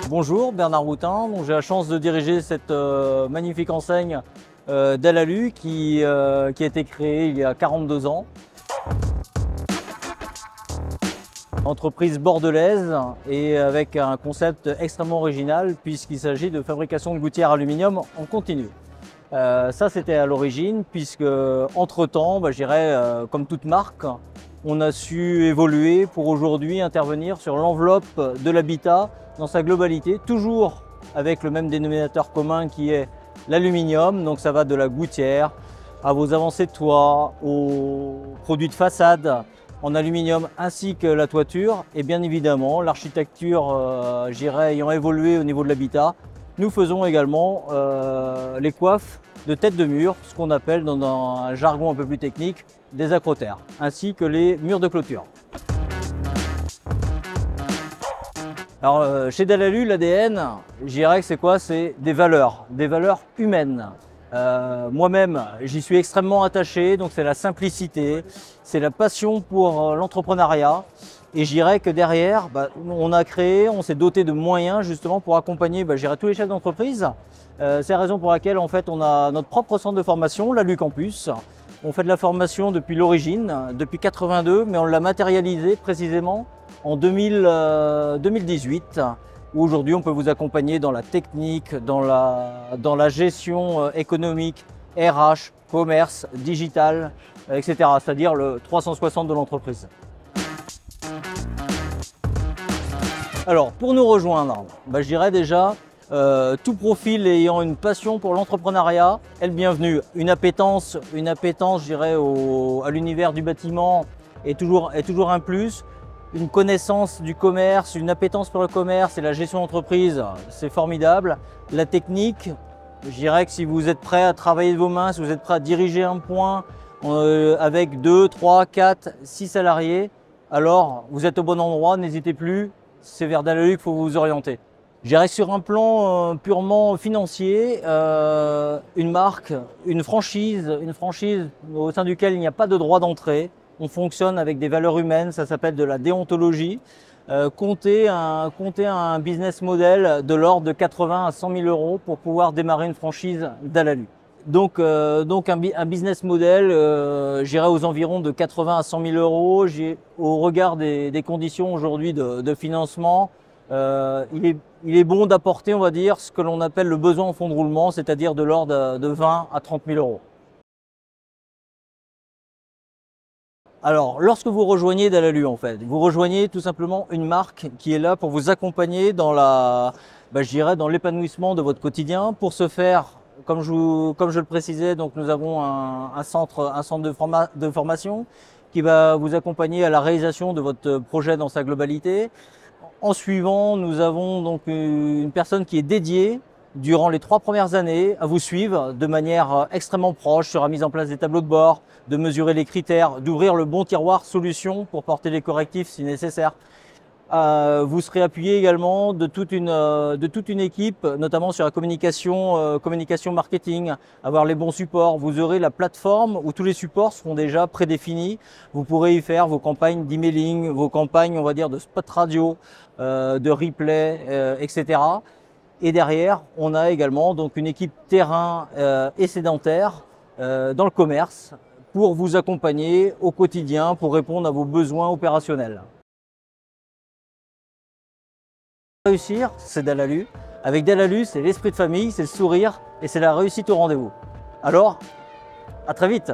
Bonjour, Bernard Routin. J'ai la chance de diriger cette magnifique enseigne Dalalu qui a été créée il y a 42 ans. Entreprise bordelaise et avec un concept extrêmement original puisqu'il s'agit de fabrication de gouttières aluminium en continu. Ça c'était à l'origine puisque entre-temps, je dirais comme toute marque, on a su évoluer pour aujourd'hui intervenir sur l'enveloppe de l'habitat dans sa globalité, toujours avec le même dénominateur commun qui est l'aluminium. Donc ça va de la gouttière à vos avancées de toit, aux produits de façade en aluminium ainsi que la toiture et bien évidemment l'architecture ayant évolué au niveau de l'habitat. Nous faisons également les coiffes de tête de mur, ce qu'on appelle dans un jargon un peu plus technique des acrotères, ainsi que les murs de clôture. Alors chez Dalalu, l'ADN, je dirais que c'est quoi? C'est des valeurs humaines. Moi-même, j'y suis extrêmement attaché, donc c'est la simplicité, c'est la passion pour l'entrepreneuriat. Et je dirais que derrière, on s'est doté de moyens justement pour accompagner tous les chefs d'entreprise. C'est la raison pour laquelle en fait on a notre propre centre de formation, l'Alu Campus. On fait de la formation depuis l'origine, depuis 82, mais on l'a matérialisé précisément en 2018. Où aujourd'hui on peut vous accompagner dans la technique, dans la gestion économique, RH, commerce, digital, etc. C'est-à-dire le 360 de l'entreprise. Alors pour nous rejoindre, je dirais déjà tout profil ayant une passion pour l'entrepreneuriat est le bienvenu. Une appétence je dirais, à l'univers du bâtiment est toujours un plus. Une connaissance du commerce, une appétence pour le commerce et la gestion d'entreprise, c'est formidable. La technique, je dirais que si vous êtes prêt à travailler de vos mains, si vous êtes prêt à diriger un point avec 2, 3, 4, 6 salariés, alors vous êtes au bon endroit, n'hésitez plus, c'est vers Dalalu qu'il faut vous orienter. Je dirais que sur un plan purement financier, une marque, une franchise au sein duquel il n'y a pas de droit d'entrée. On fonctionne avec des valeurs humaines, ça s'appelle de la déontologie. Comptez un business model de l'ordre de 80 à 100 000 euros pour pouvoir démarrer une franchise Dalalu. Donc un business model, j'irai aux environs de 80 à 100 000 euros. Au regard des conditions aujourd'hui de financement, il est bon d'apporter, on va dire, ce que l'on appelle le besoin en fonds de roulement, c'est-à-dire de l'ordre de 20 à 30 000 euros. Alors, lorsque vous rejoignez Dalalu, en fait, vous rejoignez tout simplement une marque qui est là pour vous accompagner dans dans l'épanouissement de votre quotidien. Pour ce faire, comme je le précisais, donc nous avons un centre de formation qui va vous accompagner à la réalisation de votre projet dans sa globalité. En suivant, nous avons donc une personne qui est dédiée durant les 3 premières années à vous suivre de manière extrêmement proche sur la mise en place des tableaux de bord, de mesurer les critères, d'ouvrir le bon tiroir solution pour porter les correctifs si nécessaire. Vous serez appuyé également de toute une équipe, notamment sur la communication marketing, avoir les bons supports. Vous aurez la plateforme où tous les supports seront déjà prédéfinis. Vous pourrez y faire vos campagnes d'emailing, vos campagnes, on va dire, de spot radio, de replay, etc. Et derrière, on a également donc une équipe terrain et sédentaire dans le commerce pour vous accompagner au quotidien, pour répondre à vos besoins opérationnels. Réussir, c'est Dalalu. Avec Dalalu, c'est l'esprit de famille, c'est le sourire et c'est la réussite au rendez-vous. Alors, à très vite!